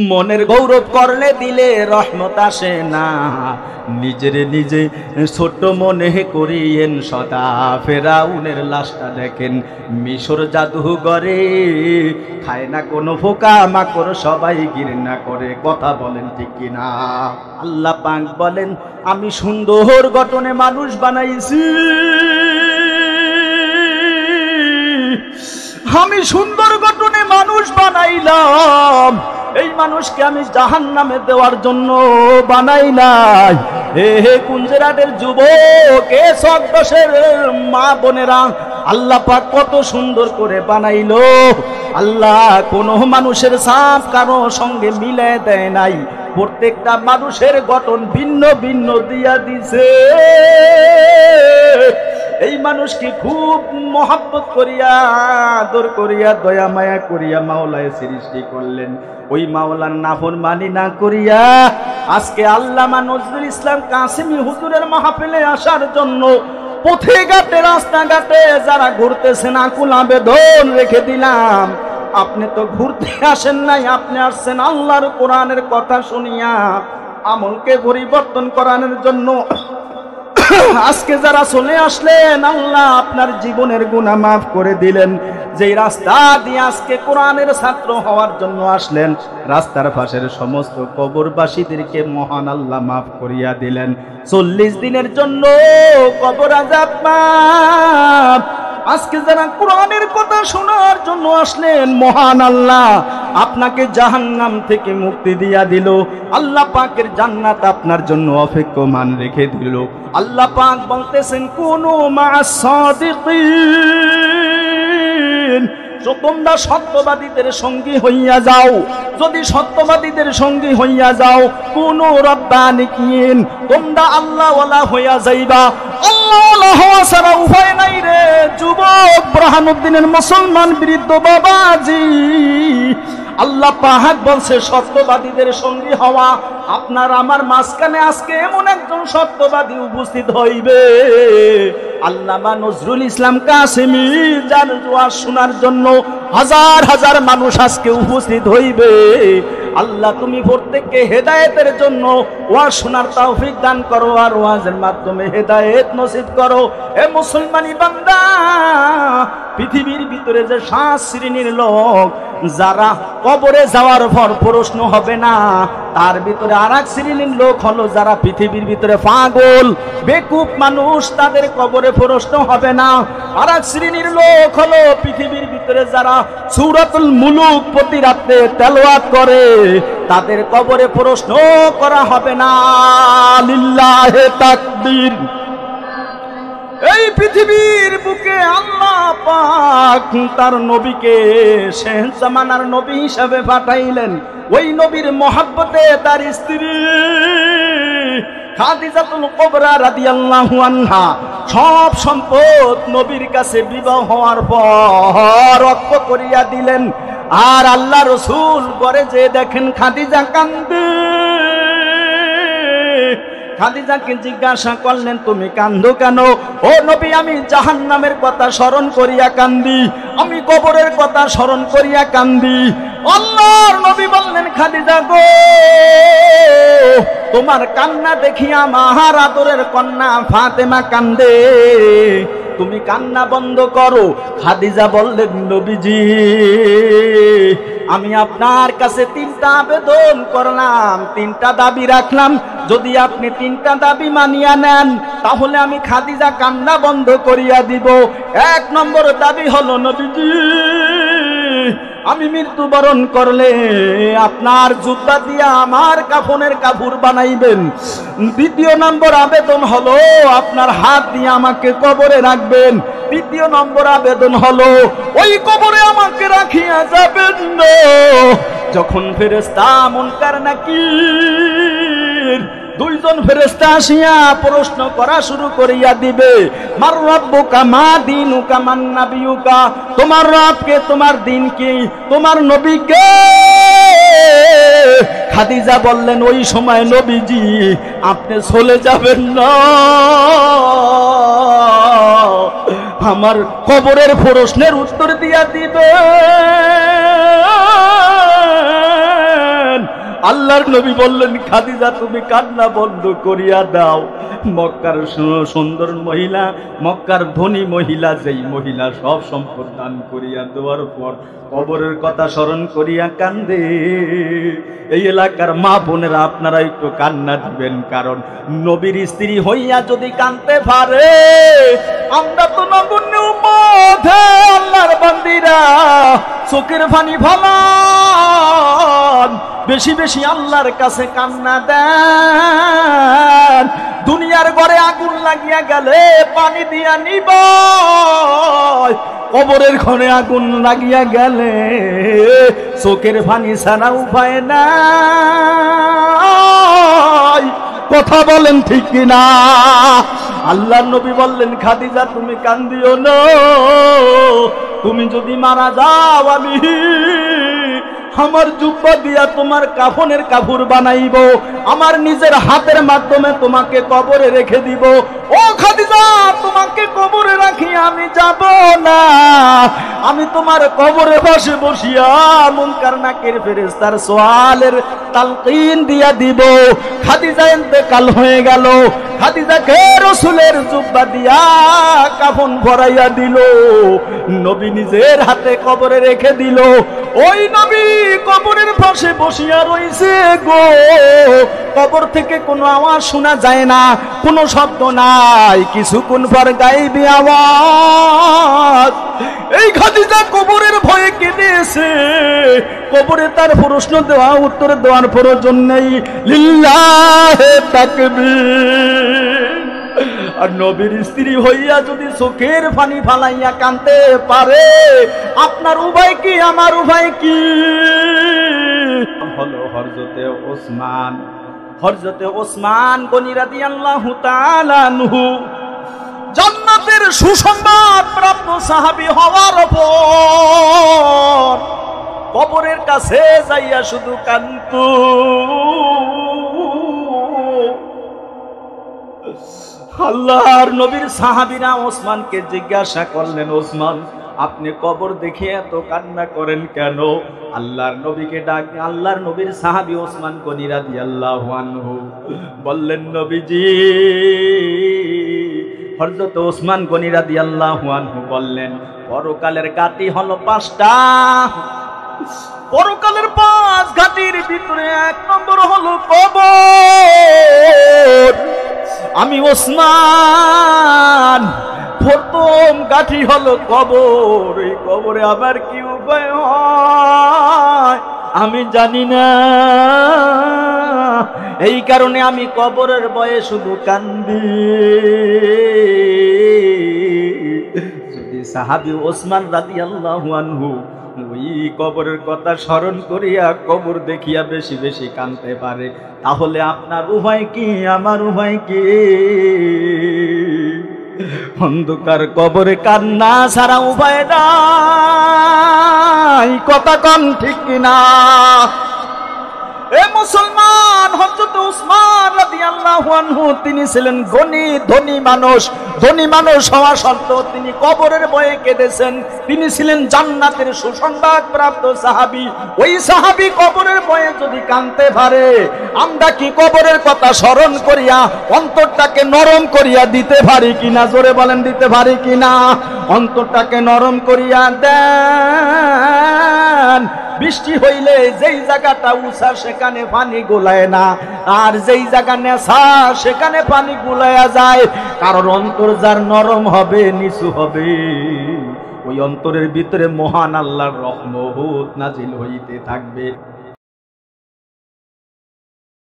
মনের গৌরব করলে দিলে রহমত আসে না, নিজের নিজে ছোট মনে করিয়েন সদা। ফেরাউনের লাশটা দেখেন মিশর জাদুঘরে, খায় না কোনো পোকা মাকড়, সবাই ঘৃণা করে। কথা বলেন ঠিক কিনা? আল্লাহ পাক বলেন আমি সুন্দর গঠনে মানুষ বানাইছি, আমি সুন্দর গঠনে মানুষ বানাইলাম। এই মানুষকে আমি জাহান্নামে দেওয়ার জন্য বানাই নাই। হে কুঞ্জেরাটের যুবক, এ সদশের মা বোনেরা, আল্লাহ পাক কত সুন্দর করে বানাইলো। আল্লাহ কোনো মানুষের ছাপ কারো সঙ্গে মিলে দেয় নাই, প্রত্যেকটা মানুষের গঠন ভিন্ন ভিন্ন দিয়া দিছে। এই মানুষকে খুব মহব্বত করিয়া আদর করিয়া দয়া মায়া করিয়া মাওলায় সৃষ্টি করলেন। ওই মাওলার নাফরমানি না করিয়া আজকে আল্লামা নজরুল ইসলাম কাসেমি হুজুরের মাহফিলে আসার জন্য পথে ঘাটে রাস্তাঘাটে যারা ঘুরতেছেন আকুল আবেদন রেখে দিলাম, আপনি তো ঘুরতে আসেন নাই, আপনি আসছেন আল্লাহর কোরআনের কথা শুনিয়া আমলকে পরিবর্তন করানোর জন্য। আজকে যারা চলে আসলেন, আল্লাহ আপনার জীবনের গুনাহ মাফ করে দিলেন। যেই রাস্তা দিয়ে আজকে কোরআনের ছাত্র হওয়ার জন্য আসলেন, রাস্তার পাশের সমস্ত কবরবাসীদেরকে মহান আল্লাহ মাফ করিয়া দিলেন। 40 দিনের জন্য কবর আযাব মাফ। আজকে যারা কোরআনের কথা শোনার জন্য আসলেন, মহান আল্লাহ আপনাকে জাহান্নাম থেকে মুক্তি দিয়া দিল। আল্লাহ পাকের জান্নাত আপনার জন্য অপেক্ষমান রেখে দিল। আল্লাহ পাক বলতেছেন কুনু মা'আস সাদিকিন, তোমরা সত্যবাদীদের সঙ্গী হইয়া যাও। যদি সত্যবাদীদের সঙ্গী হইয়া যাও, কুনু রাব্বানিকিন, তোমরা আল্লাহওয়ালা হইয়া যাইবা। আল্লাহওয়ালা হওয়া ছাড়া উপায় নাই রে যুবক, বুরহানুদ্দিনের মুসলমান বৃদ্ধ বাবাজি। আল্লাহ পাক বলছে সত্যবাদীদের সঙ্গী হওয়া। আপনার আমার মাঝখানে আজকে এমন একজন সত্যবাদী উপস্থিত হইবে, আল্লামা নজরুল ইসলাম কাসেমি, যার ওয়াজ শোনার জন্য হাজার হাজার মানুষ আজকে উপস্থিত হইবে। আল্লাহ তুমি প্রত্যেককে হেদায়েতের জন্য ওয়াজ শোনার তৌফিক দান করো, আর ওয়াজের মাধ্যমে হেদায়েত নসিব করো। এ মুসলমানি বান্দা, পৃথিবীর ভিতরে যে 7 শ্রেণীর লোক যারা কবরে যাওয়ার পর প্রশ্ন হবে না, তার ভিতরে আরেক শ্রেণীর লোক হলো যারা পৃথিবীর ভিতরে পাগল বেকুব মানুষ, তাদের কবরে প্রশ্ন হবে না। আরেক শ্রেণীর লোক হলো পৃথিবীর ভিতরে যারা সূরাতুল মুলুক প্রতি রাতে তেলাওয়াত করে, তাদের কবরে প্রশ্ন করা হবে না। লিল্লাহে তাকবীর। এই পৃথিবীর বুকে আল্লাহ পাক তার নবীকে শেষ জামানার নবী হিসাবে পাঠাইলেন। ওই নবীর মহব্বতে তার স্ত্রী খাদিজাতুল কুবরা রাদিয়াল্লাহু আনহা সব সম্পদ নবীর কাছে বিবাহ হওয়ার পর রক্ত করিয়া দিলেন। আর আল্লাহ রাসূল ঘরে যে দেখেন খাদিজা কান্দে। খাদিজাকে জিজ্ঞাসা করলেন তুমি কান্দো কেন? ও নবী, আমি জাহান্নামের কথা স্মরণ করিয়া কান্দি, আমি কবরের কথা স্মরণ করিয়া কান্দি। আল্লাহর নবী বললেন খাদিজা গো, তোমার কান্না দেখিয়া আমার আদরের কন্যা ফাতেমা কান্দে, তুমি কান্না বন্ধ করো। খাদিজা বললেন নবীজি, আমি আপনার কাছে 3টা আবেদন করলাম, 3টা দাবি রাখলাম। যদি আপনি 3টা দাবি মানিয়া নেন, তাহলে আমি খাদিজা কান্না বন্ধ করিয়া দিব। 1 নম্বর দাবি হলো নবীজি, আমি মৃত্যুবরণ করলে আপনার জুব্বা দিয়া আমার কাফনের কাপড় বানাইবেন। 2 নম্বর আবেদন হলো আপনার হাত দিয়ে আমাকে কবরে রাখবেন। 3 নম্বর আবেদন হলো ওই কবরে আমাকে রাখিয়া যাবেন না যখন ফেরেশতা মুনকার নাকির 2 জন ফেরেশতা আসিয়া প্রশ্ন করা শুরু করিয়া দিবে, মার রাব্বুকা মা দীনুকা মান নাবিয়ুকা, তোমার রবকে, তোমার দিন কি, তোমার নবী কে? খাদিজা বললেন ওই সময় নবীজি আপনি চলে যাবেন না, আমার কবরের প্রশ্নের উত্তর দিয়া দিবেন। আল্লাহর নবী বললেন, খাদিজা তুমি কান্না বন্ধ করিয়া দাও। মক্কার সুন্দর মহিলা, মক্কার ধনী মহিলা, যেই মহিলা সব সম্পদ দান করিয়া দেওয়ার পর কবরের কথা স্মরণ করিয়া কান্দে। এই এলাকার মা বোনেরা আপনারা একটু কান্না দিবেন, কারণ নবীর স্ত্রী হইয়া যদি কাঁদতে পারে, আমরা তো নগণ্য উম্মত, আল্লাহর বান্দীরা চোখের পানি ফেলান, বেশি বেশি আল্লাহর কাছে কান্না দেন। দুনিয়ার ঘরে আগুন লাগিয়া গেলে পানি দিয়া নিব, কবরের ঘরে আগুন লাগিয়া গেলে চোখের পানি ছাড়া উপায় নাই। কথা বলেন ঠিক কিনা? আল্লাহর নবী বললেন, খাদিজা তুমি কান্দিও না, তুমি যদি মারা যাও আমি আমার জুব্বা দিয়া তোমার কাফনের কাপড় বানাইব, আমার নিজের হাতের মাধ্যমে তোমাকে কবরে রেখে দিব। ও খাদিজা, তোমাকে কবরে রাখি আমি যাব না, আমি তোমার কবরে বসে বসিয়া মুনকার নাকির ফেরেশতার সওয়ালের তালকিন দিয়া দিব। খাদিজা ইন্তেকাল হয়ে গেল, খাদিজাকে রাসূলের জুব্বা দিয়া কাফন ভরাইয়া দিল, নবী নিজের হাতে কবরে রেখে দিল। ওই নবী কবরের পাশে বসিয়া রইছে গো, কবর থেকে কোনো আওয়াজ শোনা যায় না, কোনো শব্দ নাই, কিছুক্ষণ পর গায়েবী আওয়াজ। এই খাদিজা কবরের ভয়ে কেঁদেছে, কবরে তার প্রশ্ন দেওয়া উত্তর দেওয়ার প্রয়োজন নেই। লিল্লাহে তাকবীর। আর নবীর স্ত্রী হইয়া যদি চোখের পানি ফালাইয়া কাঁদতে পারে, আপনার উভয় কি আমার উভয় কি? হলো হযরতে ওসমান। হযরতে ওসমান গনি রাদিয়াল্লাহু তাআলা আনহু জান্নাতের সুসংবাদ প্রাপ্ত সাহাবী হওয়ার পর কবরের কাছে যাইয়া শুধু কাঁদতো। আল্লাহর নবীর সাহাবীরা ওসমানকে জিজ্ঞাসা করলেন, ওসমান আপনি কবর দেখে এত কান্না করেন কেন? আল্লাহর নবীকে ডাকে আল্লাহর নবীর সাহাবী ওসমান গনি রাদিয়াল্লাহু আনহু বললেন, নবীজি। হযরত ওসমান গনি রাদিয়াল্লাহু আনহু বললেন, পরকালের ঘাটি হলো 5টা, পরকালের 5 ঘাটির ভিতরে 1 নম্বর হলো কবর। আমি ওসমান, প্রথম ঘাটি হলো কবর। এই কবরে আবার কি উপায় হয় আমি জানি না, এই কারণে আমি কবরের ভয়ে শুধু কান্দি। যদি সাহাবী ওসমান রাদিয়াল্লাহু আনহু ওই কবরের কথা স্মরণ করিয়া কবর দেখিয়া বেশি বেশি কাঁদতে পারে, তাহলে আপনার উভয় কি আমার উভয় কি? অন্ধকার কবরে কান্না ছাড়া উভয় নাই। কথা কম ঠিক কিনা? এ মুসলমান, হযরত ওসমান রাদিয়াল্লাহু আনহু তিনি ছিলেন ধনী মানুষ। ধনী মানুষ হওয়া সত্ত্বেও তিনি কবরের ভয়ে কেঁদেছেন। তিনি ছিলেন জান্নাতের সুসংবাদ প্রাপ্ত সাহাবী। ওই সাহাবী কবরের ভয়ে যদি কাঁদতে পারে, আমরা কি কবরের কথা স্মরণ করিয়া অন্তরটাকে নরম করিয়া দিতে পারি কিনা? জোরে বলেন, দিতে পারি কিনা? অন্তরটাকে নরম করিয়া দেন। বৃষ্টি হইলে যেই জায়গাটা উঁচা সেখানে পানি গোলায় না, আর যেই জায়গা নেশা সেখানে পানি গোলায়া যায়। কারণ অন্তর যার নরম হবে, নিচু হবে, ওই অন্তরের ভিতরে মহান আল্লাহর রহমত নাজিল হইতে থাকবে।